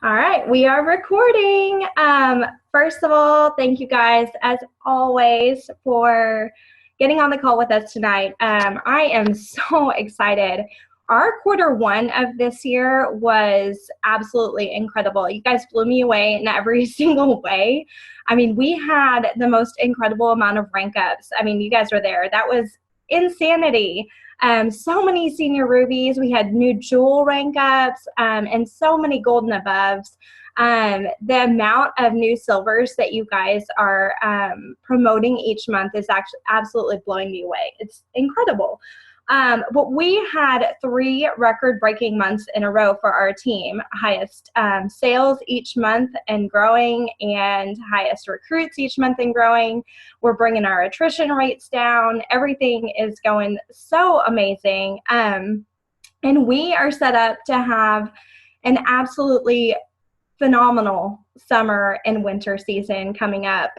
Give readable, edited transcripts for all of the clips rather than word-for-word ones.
All right, we are recording. First of all, thank you guys, as always, for getting on the call with us tonight. I am so excited. Our quarter one of this year was absolutely incredible. You guys blew me away in every single way. I mean, we had the most incredible amount of rank ups. I mean, you guys were there. That was insanity. So many senior rubies. We had new jewel rank ups and so many golden aboves. The amount of new silvers that you guys are promoting each month is actually absolutely blowing me away. It's incredible. But we had 3 record-breaking months in a row for our team. Highest sales each month and growing, and highest recruits each month and growing. We're bringing our attrition rates down. Everything is going so amazing. And we are set up to have an absolutely phenomenal summer and winter season coming up,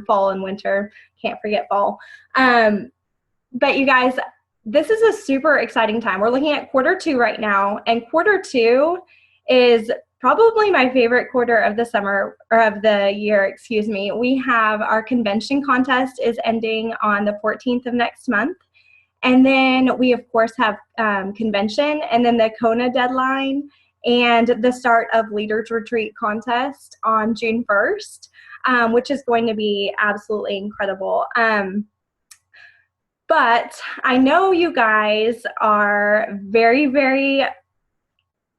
fall and winter. Can't forget fall. But you guys, this is a super exciting time. We're looking at quarter 2 right now, and quarter 2 is probably my favorite quarter of the summer, or of the year, excuse me. We have our convention contest is ending on the 14th of next month. And then we, of course, have convention, and then the Kona deadline, and the start of Leaders Retreat contest on June 1st, which is going to be absolutely incredible. But I know you guys are very, very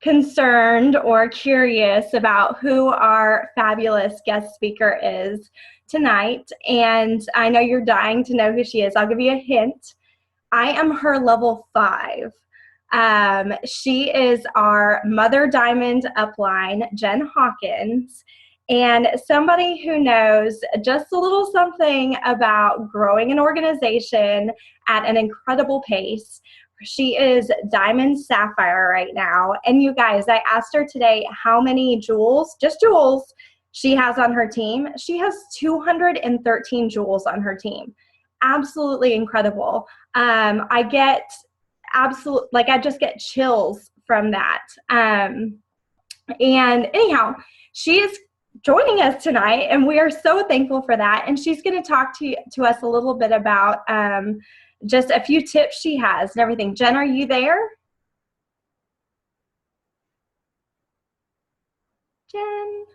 concerned or curious about who our fabulous guest speaker is tonight. And I know you're dying to know who she is. I'll give you a hint. I am her level 5. She is our Mother Diamond upline, Jenn Hawkins, and somebody who knows just a little something about growing an organization at an incredible pace. She is Diamond Sapphire right now. And you guys, I asked her today how many jewels, just jewels, she has on her team. She has 213 jewels on her team. Absolutely incredible. I just get chills from that. And anyhow, she is joining us tonight, and we are so thankful for that. And she's going to talk to us a little bit about just a few tips she has and everything. Jen, are you there? Jen?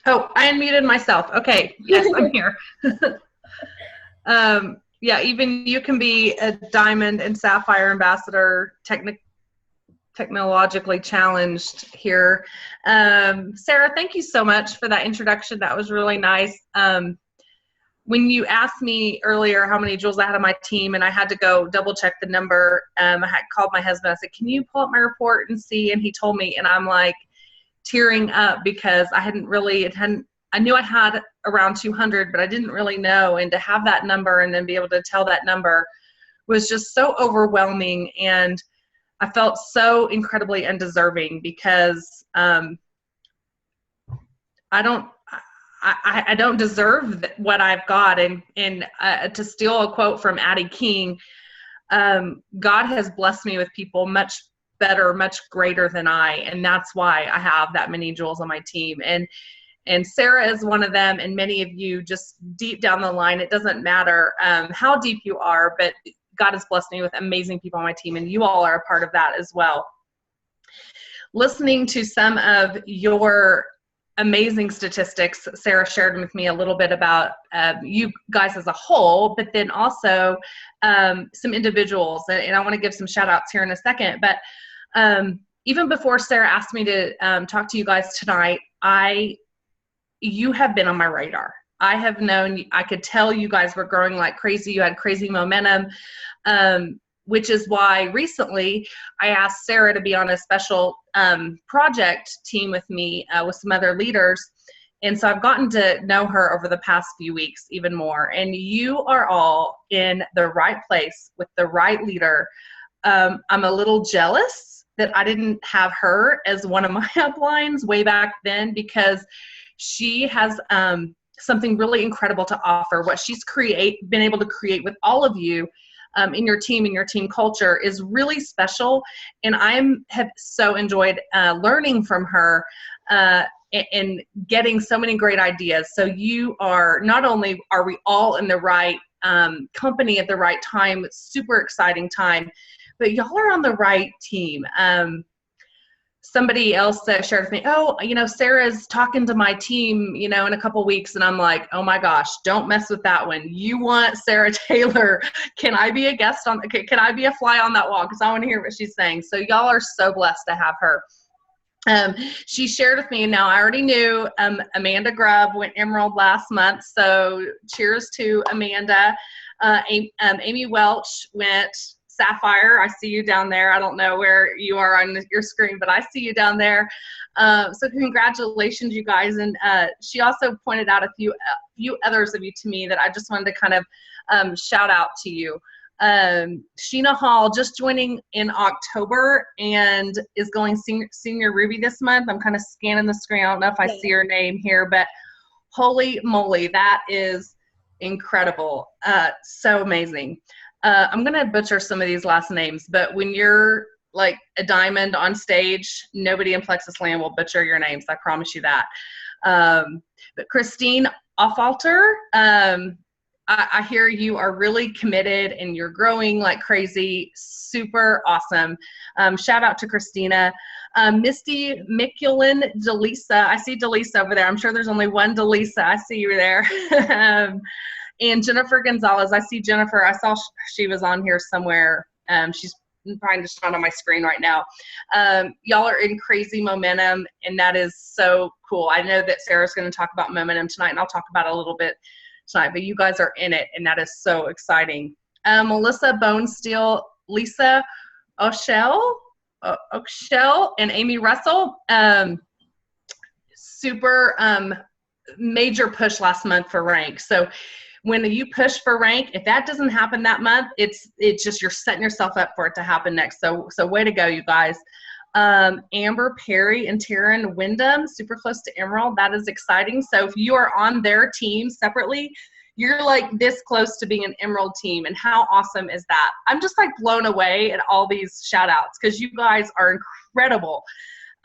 Oh, I unmuted myself. Okay. Yes, I'm here. Yeah, even you can be a Diamond and Sapphire Ambassador, technologically challenged here. Sarah, thank you so much for that introduction. That was really nice. When you asked me earlier how many jewels I had on my team, and I had to go double check the number, I had called my husband. I said, can you pull up my report and see? And he told me, and I'm like tearing up because I knew I had around 200, but I didn't really know. And to have that number and then be able to tell that number was just so overwhelming. And I felt so incredibly undeserving because I don't deserve what I've got. And to steal a quote from Addie King, God has blessed me with people much better, much greater than I, and that's why I have that many jewels on my team. And Sarah is one of them, and many of you just deep down the line, it doesn't matter how deep you are, but God has blessed me with amazing people on my team, and you all are a part of that as well. Listening to some of your amazing statistics, Sarah shared with me a little bit about you guys as a whole, but then also some individuals, and I want to give some shout outs here in a second. But even before Sarah asked me to talk to you guys tonight, you have been on my radar. I have known, I could tell you guys were growing like crazy. You had crazy momentum, which is why recently I asked Sarah to be on a special project team with me with some other leaders. And so I've gotten to know her over the past few weeks even more. And you are all in the right place with the right leader. I'm a little jealous that I didn't have her as one of my uplines way back then, because she has something really incredible to offer. What she's been able to create with all of you in your team and your team culture is really special. And have so enjoyed learning from her and getting so many great ideas. So you are, not only are we all in the right company at the right time, super exciting time, but y'all are on the right team. Somebody else shared with me, oh, Sarah's talking to my team, in a couple weeks. And I'm like, oh my gosh, don't mess with that one. You want Sarah Taylor. Can I be a guest can I be a fly on that wall? Because I want to hear what she's saying. So y'all are so blessed to have her. She shared with me, now I already knew Amanda Grubb went Emerald last month. So cheers to Amanda. Amy Welch went Sapphire. I see you down there. I don't know where you are on your screen, but I see you down there. So congratulations, you guys. And she also pointed out a few others of you to me that I just wanted to kind of shout out to you. Sheena Hall just joining in October and is going senior Ruby this month. I'm kind of scanning the screen. I don't know if I see her name here, but holy moly, that is incredible. So amazing. I'm going to butcher some of these last names, but when you're like a diamond on stage, nobody in Plexus Land will butcher your names. I promise you that. But Christine Offalter, I hear you are really committed and you're growing like crazy. Super awesome. Shout out to Christina. Misty Mikulin Delisa. I see Delisa over there. I'm sure there's only one Delisa. I see you there. And Jennifer Gonzalez. I see Jennifer. I saw she was on here somewhere. She's probably just not on my screen right now. Y'all are in crazy momentum, and that is so cool. I know that Sarah's going to talk about momentum tonight, and I'll talk about it a little bit tonight, but you guys are in it, and that is so exciting. Melissa Bonesteel, Lisa O'Shell, and Amy Russell. Super major push last month for rank. So when you push for rank, if that doesn't happen that month, it's just you're setting yourself up for it to happen next. So way to go, you guys. Amber Perry and Taryn Wyndham, super close to Emerald. That is exciting. So if you are on their team separately, you're like this close to being an Emerald team. And how awesome is that? I'm just like blown away at all these shout outs because you guys are incredible.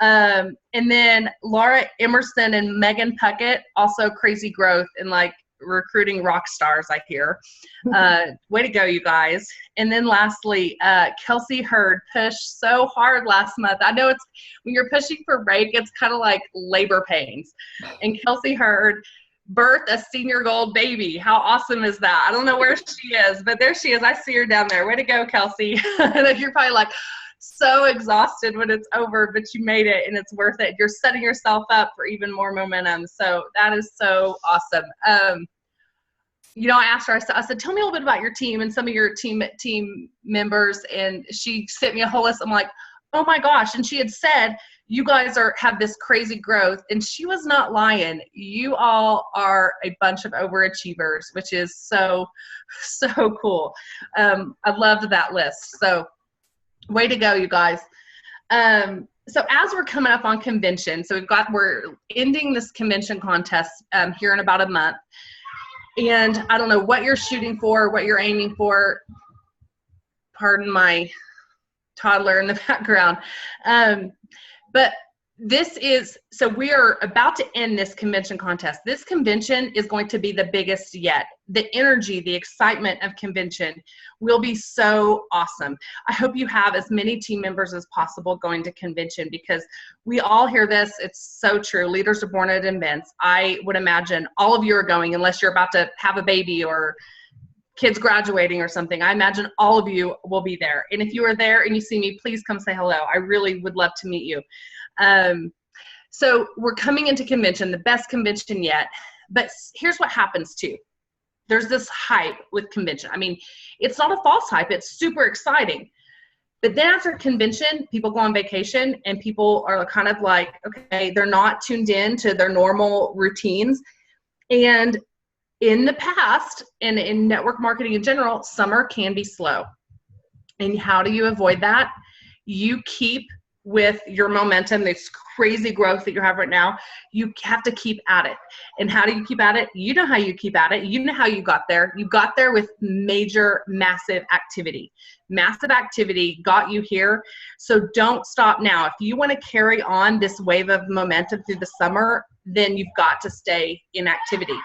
And then Laura Emerson and Megan Puckett, also crazy growth and like recruiting rock stars, I hear. Way to go, you guys. And then lastly, Kelsey Hurd pushed so hard last month. I know it's when you're pushing for rank, it's kind of like labor pains. And Kelsey Hurd birthed a senior gold baby. How awesome is that? I don't know where she is, but there she is. I see her down there. Way to go, Kelsey. You're probably like so exhausted when it's over, but you made it and it's worth it. You're setting yourself up for even more momentum. So that is so awesome. I asked her, I said, tell me a little bit about your team and some of your team members. And she sent me a whole list. I'm like, oh my gosh. And she had said, you guys have this crazy growth. And she was not lying. You all are a bunch of overachievers, which is so, so cool. I loved that list. So way to go, you guys. So as we're coming up on convention, so we're ending this convention contest here in about a month. And I don't know what you're shooting for, what you're aiming for. Pardon my toddler in the background. But so we are about to end this convention contest. This convention is going to be the biggest yet. The energy, the excitement of convention will be so awesome. I hope you have as many team members as possible going to convention because we all hear this. It's so true. Leaders are born at events. I would imagine all of you are going unless you're about to have a baby or kids graduating or something. I imagine all of you will be there. And if you are there and you see me, please come say hello. I really would love to meet you. So we're coming into convention, the best convention yet. But here's what happens too. There's this hype with convention. I mean, it's not a false hype. It's super exciting. But then after convention, people go on vacation and people are kind of like, okay, they're not tuned in to their normal routines. And in the past, and in network marketing in general, summer can be slow. And how do you avoid that? You keep with your momentum, this crazy growth that you have right now, you have to keep at it. And how do you keep at it? You know how you keep at it. You know how you got there. You got there with massive activity. Massive activity got you here. So don't stop now. If you want to carry on this wave of momentum through the summer, then you've got to stay in activity.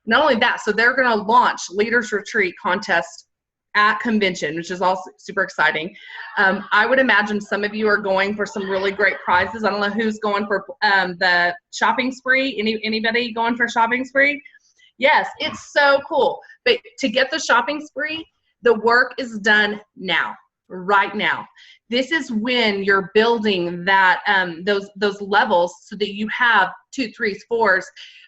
Not only that, so they're going to launch Leaders Retreat contest at convention, which is also super exciting. I would imagine some of you are going for some really great prizes. I don't know who's going for the shopping spree. Anybody going for a shopping spree? Yes, it's so cool. But to get the shopping spree, the work is done now, right now. This is when you're building that those levels so that you have 2, 3, 4,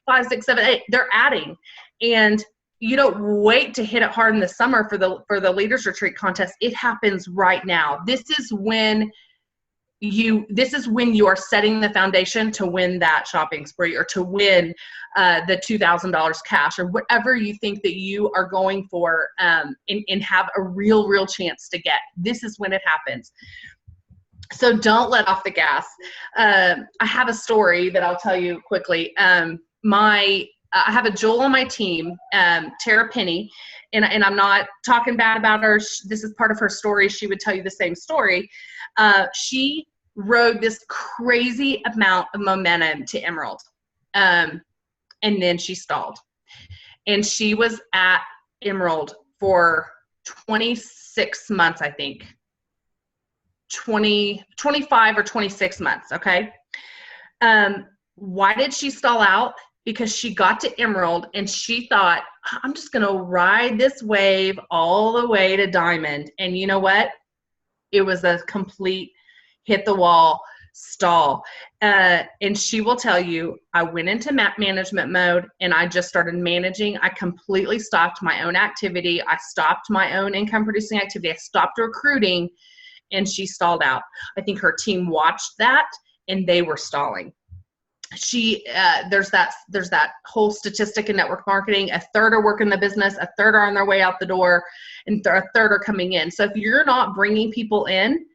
5, 6, 7, 8. They're adding, and you don't wait to hit it hard in the summer for the Leaders Retreat contest. It happens right now. This is when you are setting the foundation to win that shopping spree, or to win the $2,000 cash, or whatever you think that you are going for, and have a real chance to get. This is when it happens. So don't let off the gas. I have a story that I'll tell you quickly. I have a Jewel on my team, Tara Penny, and I'm not talking bad about her. This is part of her story. She would tell you the same story. She rode this crazy amount of momentum to Emerald, and then she stalled. And she was at Emerald for 26 months, I think. 25 or 26 months, okay? Why did she stall out? Because she got to Emerald and she thought, I'm just going to ride this wave all the way to Diamond. And you know what? It was a complete hit the wall stall. And she will tell you, I went into map management mode and I just started managing. I completely stopped my own activity. I stopped my own income producing activity. I stopped recruiting, and she stalled out. I think her team watched that and they were stalling. There's that whole statistic in network marketing. A third are working the business, a third are on their way out the door, and a third are coming in. So if you're not bringing people in,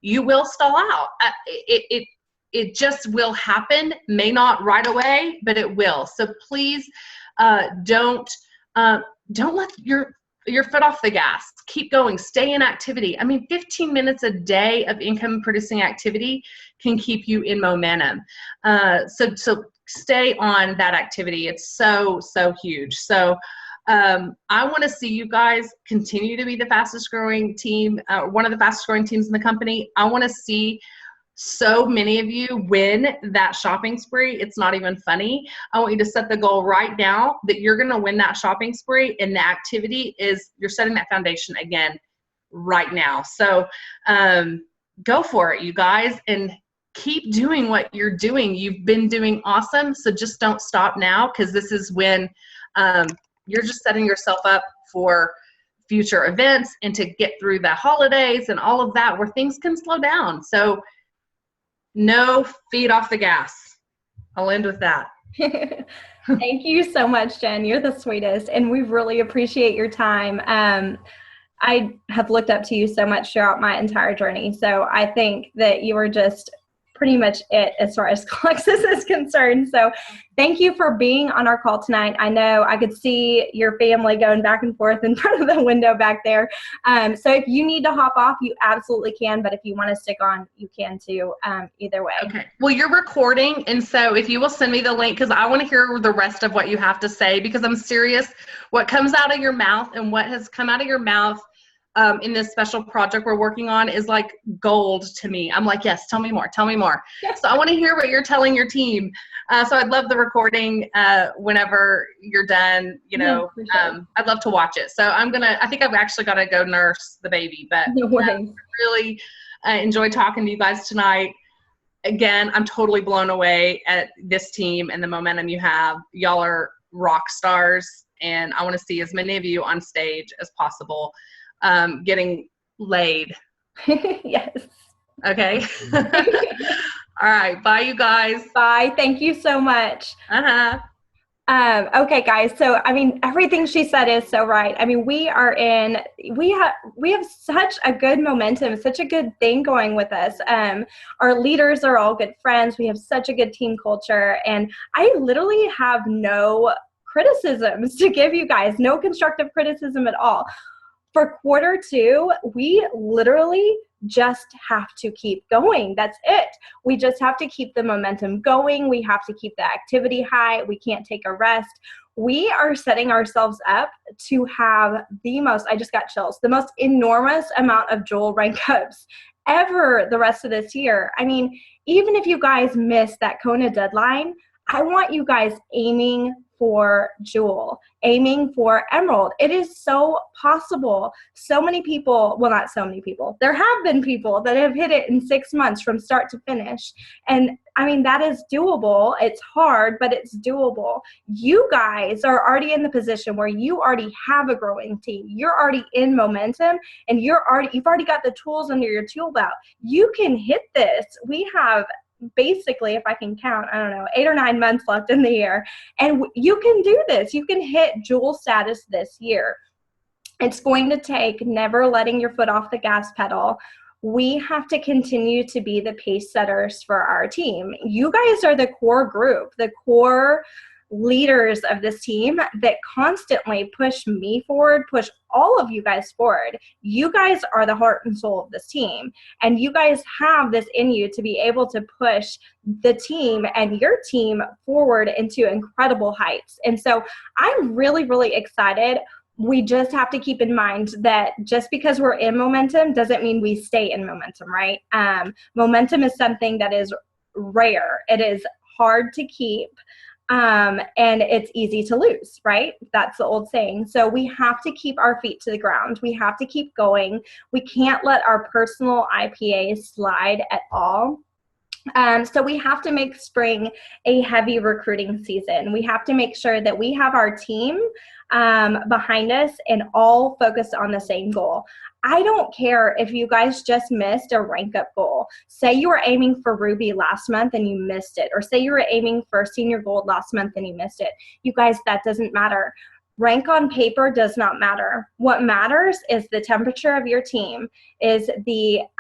you will stall out. It just will happen. May not right away, but it will. So please don't let your foot off the gas. Keep going. Stay in activity. I mean, 15 minutes a day of income producing activity can keep you in momentum. So stay on that activity. It's so huge. So I want to see you guys continue to be the fastest growing team, one of the fastest growing teams in the company. I want to see so many of you win that shopping spree. It's not even funny. I want you to set the goal right now that you're going to win that shopping spree, and the activity is you're setting that foundation again right now. So go for it, you guys, and keep doing what you're doing. You've been doing awesome. So just don't stop now, because this is when you're just setting yourself up for future events and to get through the holidays and all of that, where things can slow down. So no feet off the gas. I'll end with that. Thank you so much, Jenn. You're the sweetest, and we really appreciate your time. I have looked up to you so much throughout my entire journey. So I think that you are just pretty much it as far as Plexus is concerned. So thank you for being on our call tonight. I know I could see your family going back and forth in front of the window back there. So if you need to hop off, you absolutely can. But if you want to stick on, you can too, either way. Okay. Well, you're recording. And so if you will send me the link, because I want to hear the rest of what you have to say, because I'm serious. What comes out of your mouth and what has come out of your mouth in this special project we're working on is like gold to me. I'm like, yes, tell me more. Tell me more. So I want to hear what you're telling your team. So I'd love the recording whenever you're done, you know, sure. I'd love to watch it. So I think I've actually got to go nurse the baby, but really enjoy talking to you guys tonight. Again, I'm totally blown away at this team and the momentum you have. Y'all are rock stars, and I want to see as many of you on stage as possible. Getting laid. Yes. Okay. All right. Bye, you guys. Bye. Thank you so much. Okay, guys. So, I mean, everything she said is so right. I mean, we have such a good momentum, such a good thing going with us. Our leaders are all good friends. We have such a good team culture, and I literally have no criticisms to give you guys, no constructive criticism at all. For quarter two, we literally just have to keep going. That's it. We just have to keep the momentum going. We have to keep the activity high. We can't take a rest. We are setting ourselves up to have I just got chills, the most enormous amount of Joel rank ups ever the rest of this year. I mean, even if you guys miss that Kona deadline, I want you guys aiming for Jewel, aiming for Emerald. It is so possible. So many people, well, not so many people, there have been people that have hit it in 6 months from start to finish. And I mean, that is doable. It's hard, but it's doable. You guys are already in the position where you already have a growing team. You're already in momentum, and you've already got the tools under your tool belt. You can hit this. We have basically, if I can count, I don't know, 8 or 9 months left in the year. And you can do this. You can hit Jewel status this year. It's going to take never letting your foot off the gas pedal. We have to continue to be the pace setters for our team. You guys are the core group, the core leaders of this team that constantly push me forward, push all of you guys forward. You guys are the heart and soul of this team, and you guys have this in you to be able to push the team and your team forward into incredible heights. And so I'm really, really excited. We just have to keep in mind that just because we're in momentum doesn't mean we stay in momentum, right? Momentum is something that is rare. It is hard to keep. And it's easy to lose, right? That's the old saying. So we have to keep our feet to the ground. We have to keep going. We can't let our personal IPAs slide at all. So we have to make spring a heavy recruiting season. We have to make sure that we have our team behind us and all focused on the same goal. I don't care if you guys just missed a rank up goal. Say you were aiming for Ruby last month and you missed it, or say you were aiming for Senior Gold last month and you missed it. You guys, that doesn't matter. Rank on paper does not matter. What matters is the temperature of your team, is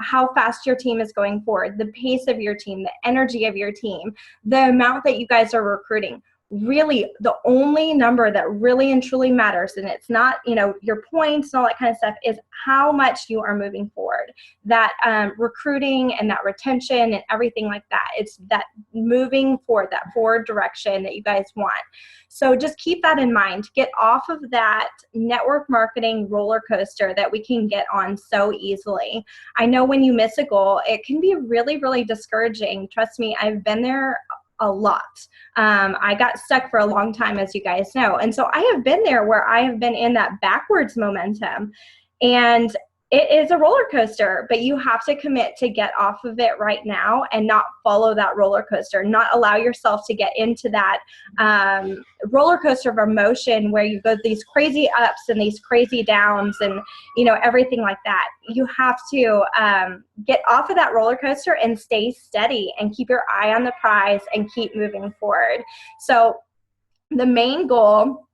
how fast your team is going forward, the pace of your team, the energy of your team, the amount that you guys are recruiting. Really, the only number that really and truly matters, and it's not, your points and all that kind of stuff, is how much you are moving forward. That recruiting and that retention and everything like that. It's that moving forward, that forward direction that you guys want. So just keep that in mind. Get off of that network marketing roller coaster that we can get on so easily. I know when you miss a goal, it can be really, really discouraging. Trust me, I've been there a lot. I got stuck for a long time, as you guys know. And so I have been there where I have been in that backwards momentum. And it is a roller coaster, but you have to commit to get off of it right now and not follow that roller coaster, not allow yourself to get into that roller coaster of emotion where you go these crazy ups and these crazy downs and, everything like that. You have to get off of that roller coaster and stay steady and keep your eye on the prize and keep moving forward. So the main goal,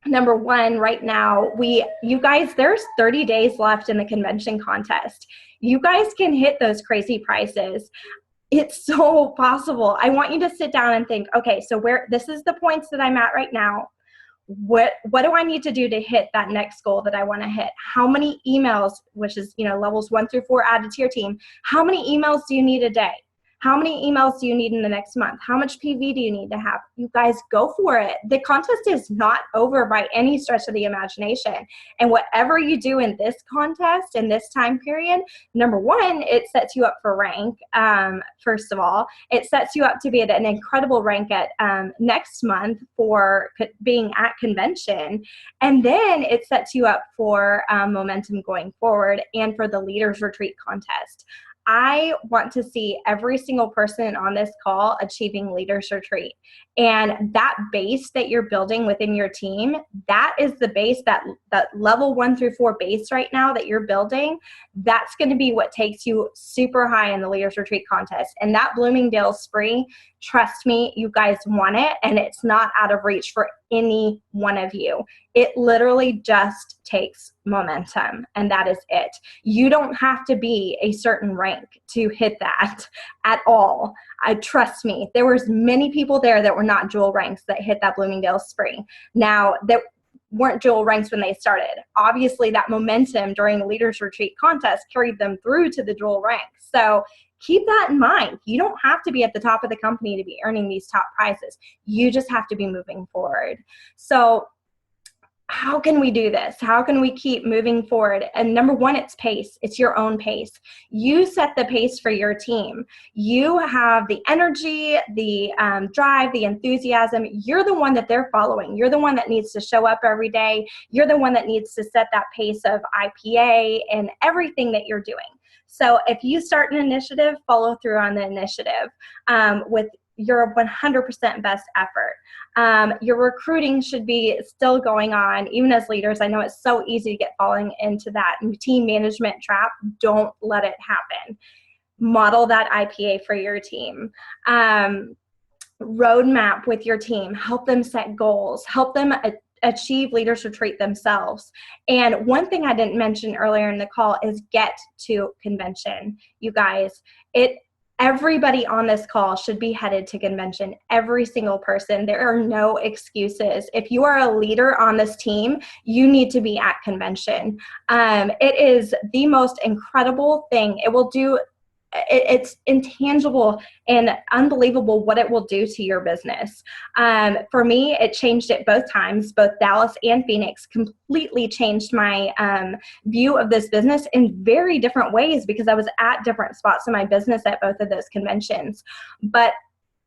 number one, right now, you guys, there's 30 days left in the convention contest. You guys can hit those crazy prices. It's so possible. I want you to sit down and think, okay, so this is the points that I'm at right now. What do I need to do to hit that next goal that I want to hit? How many emails, which is, levels 1 through 4 added to your team. How many emails do you need a day? How many emails do you need in the next month? How much PV do you need to have? You guys, go for it. The contest is not over by any stretch of the imagination. And whatever you do in this contest, in this time period, number one, it sets you up for rank. First of all, it sets you up to be at an incredible rank at next month for being at convention. And then it sets you up for momentum going forward and for the Leaders Retreat contest. I want to see every single person on this call achieving Leaders Retreat. And that base that you're building within your team, that is the base, that level 1 through 4 base right now that you're building, that's going to be what takes you super high in the Leaders Retreat contest. And that Bloomingdale's free. Trust me, you guys want it, and it's not out of reach for any one of you. It literally just takes momentum, and that is it. You don't have to be a certain rank to hit that at all. Trust me, there was many people there that were not jewel ranks that hit that Bloomingdale's spree. Now, that weren't jewel ranks when they started. Obviously, that momentum during the Leaders Retreat contest carried them through to the jewel ranks. So keep that in mind. You don't have to be at the top of the company to be earning these top prizes. You just have to be moving forward. So how can we do this? How can we keep moving forward? And number one, it's pace. It's your own pace. You set the pace for your team. You have the energy, the drive, the enthusiasm. You're the one that they're following. You're the one that needs to show up every day. You're the one that needs to set that pace of IPA and everything that you're doing. So if you start an initiative, follow through on the initiative with your 100% best effort. Your recruiting should be still going on, even as leaders. I know it's so easy to get falling into that team management trap. Don't let it happen. Model that IPA for your team. Roadmap with your team. Help them set goals. Help them achieve Leaders Retreat themselves. And one thing I didn't mention earlier in the call is get to convention. You guys, everybody on this call should be headed to convention. Every single person. There are no excuses. If you are a leader on this team, you need to be at convention. It is the most incredible thing. It will do. It's intangible and unbelievable what it will do to your business. For me, it changed it both times. Both Dallas and Phoenix completely changed my view of this business in very different ways because I was at different spots in my business at both of those conventions. But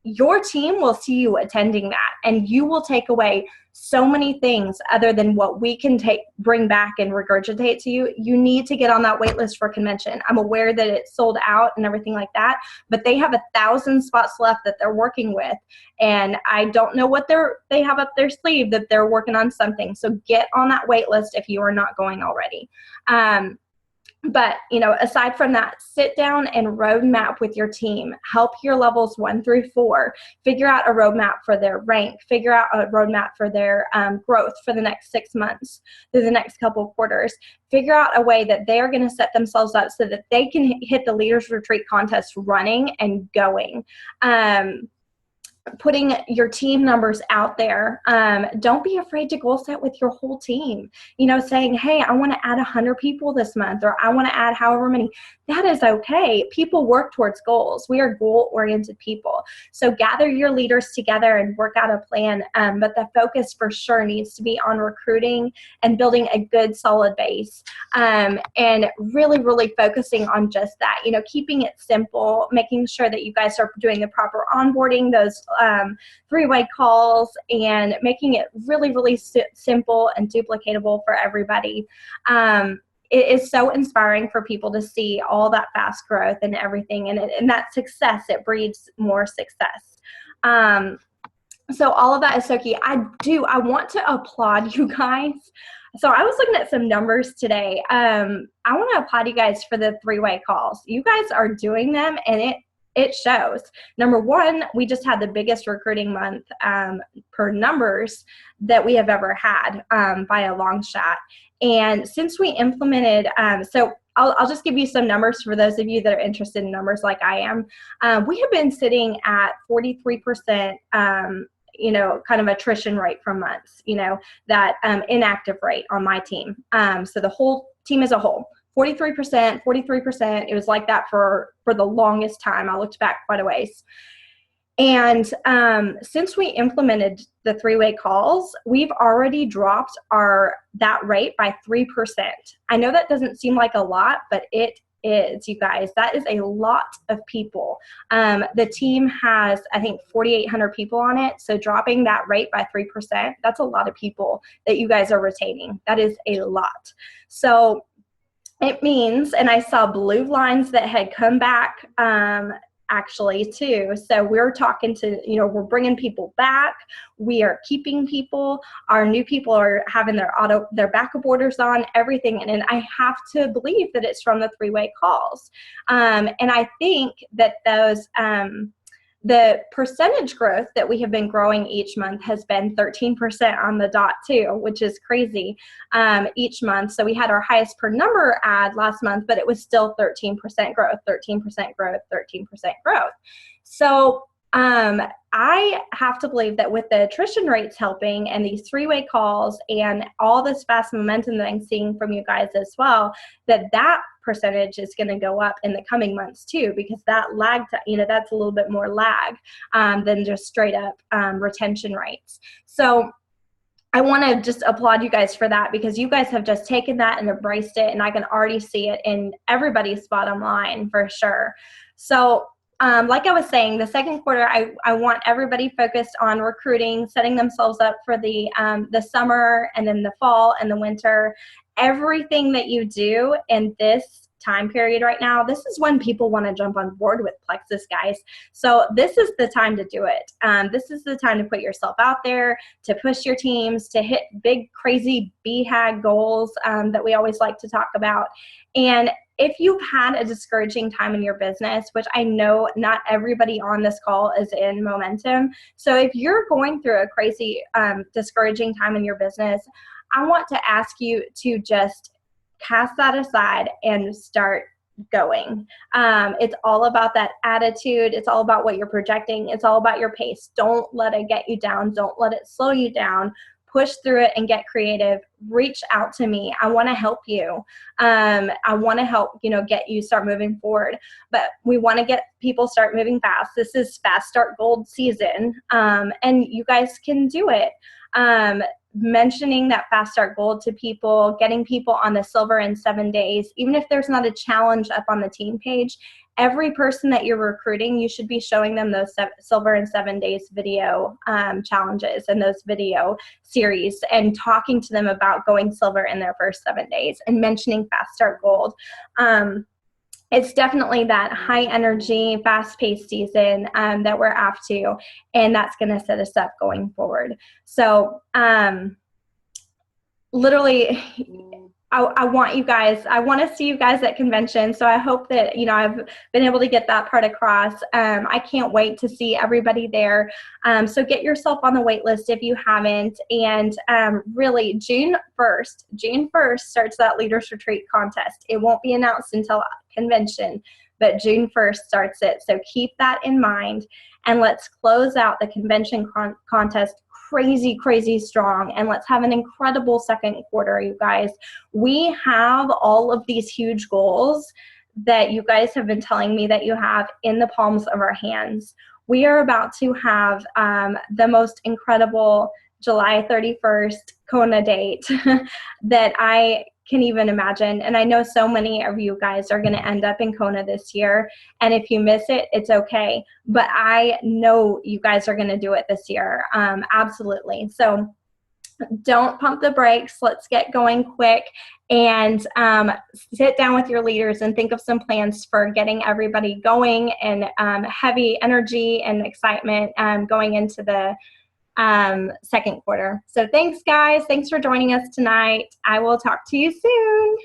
your team will see you attending that, and you will take away so many things other than what we can bring back and regurgitate to you. You need to get on that wait list for convention. I'm aware that it's sold out and everything like that, but they have 1,000 spots left that they're working with, and I don't know what they have up their sleeve, that they're working on something. So get on that wait list if you are not going already. But, aside from that, sit down and roadmap with your team. Help your levels 1 through 4. Figure out a roadmap for their rank. Figure out a roadmap for their growth for the next 6 months, through the next couple of quarters. Figure out a way that they are going to set themselves up so that they can hit the Leaders Retreat contest running and going. Putting your team numbers out there. Don't be afraid to goal set with your whole team. Saying, hey, I want to add 100 people this month, or I want to add however many. That is okay. People work towards goals. We are goal-oriented people. So gather your leaders together and work out a plan. But the focus for sure needs to be on recruiting and building a good, solid base. And really, really focusing on just that. Keeping it simple, making sure that you guys are doing the proper onboarding, those three-way calls, and making it really, really simple and duplicatable for everybody. It is so inspiring for people to see all that fast growth and everything, and that success, it breeds more success. So all of that is so key. I want to applaud you guys. So I was looking at some numbers today. I want to applaud you guys for the three-way calls. You guys are doing them, and it shows. Number one, we just had the biggest recruiting month per numbers that we have ever had by a long shot. And since we implemented, so I'll just give you some numbers for those of you that are interested in numbers like I am. We have been sitting at 43%, kind of attrition rate from months, that inactive rate on my team. So the whole team as a whole. 43%. It was like that for the longest time. I looked back quite a ways. And since we implemented the three-way calls, we've already dropped that rate by 3%. I know that doesn't seem like a lot, but it is, you guys. That is a lot of people. The team has, I think, 4,800 people on it. So dropping that rate by 3%, that's a lot of people that you guys are retaining. That is a lot. So it means, and I saw blue lines that had come back actually too. So we're talking to, we're bringing people back. We are keeping people. Our new people are having their backup orders on, everything. And I have to believe that it's from the three-way calls. And I think that those The percentage growth that we have been growing each month has been 13% on the dot too, which is crazy, each month. So we had our highest per number ad last month, but it was still 13% growth, 13% growth, 13% growth. So I have to believe that with the attrition rates helping and these three-way calls and all this fast momentum that I'm seeing from you guys as well, that percentage is going to go up in the coming months too, because that lag, that's a little bit more lag than just straight up retention rates. So I want to just applaud you guys for that, because you guys have just taken that and embraced it, and I can already see it in everybody's bottom line for sure. So like I was saying, the second quarter, I want everybody focused on recruiting, setting themselves up for the summer and then the fall and the winter. Everything that you do in this time period right now, this is when people want to jump on board with Plexus, guys. So this is the time to do it. This is the time to put yourself out there, to push your teams, to hit big, crazy BHAG goals that we always like to talk about. And if you've had a discouraging time in your business, which I know not everybody on this call is in momentum. So if you're going through a crazy, discouraging time in your business, I want to ask you to just cast that aside and start going. It's all about that attitude. It's all about what you're projecting. It's all about your pace. Don't let it get you down. Don't let it slow you down. Push through it and get creative. Reach out to me. I want to help you. I want to help, get you start moving forward. But we want to get people start moving fast. This is Fast Start Gold season, and you guys can do it. Mentioning that Fast Start Gold to people, getting people on the silver in 7 days, even if there's not a challenge up on the team page, every person that you're recruiting, you should be showing them those silver in 7 days video challenges and those video series, and talking to them about going silver in their first 7 days and mentioning Fast Start Gold. It's definitely that high energy, fast paced season that we're after, and that's going to set us up going forward. So literally, I want you guys, I want to see you guys at convention. So I hope that, I've been able to get that part across. I can't wait to see everybody there. So get yourself on the wait list if you haven't. And really, June 1st starts that Leaders Retreat contest. It won't be announced until convention, but June 1st starts it. So keep that in mind, and let's close out the convention contest crazy strong, and let's have an incredible second quarter, you guys. We have all of these huge goals that you guys have been telling me that you have in the palms of our hands. We are about to have the most incredible July 31st Kona date that I can even imagine. And I know so many of you guys are going to end up in Kona this year. And if you miss it, it's okay. But I know you guys are going to do it this year. Absolutely. So don't pump the brakes. Let's get going quick, and sit down with your leaders and think of some plans for getting everybody going, and heavy energy and excitement going into the second quarter. So thanks, guys. Thanks for joining us tonight. I will talk to you soon.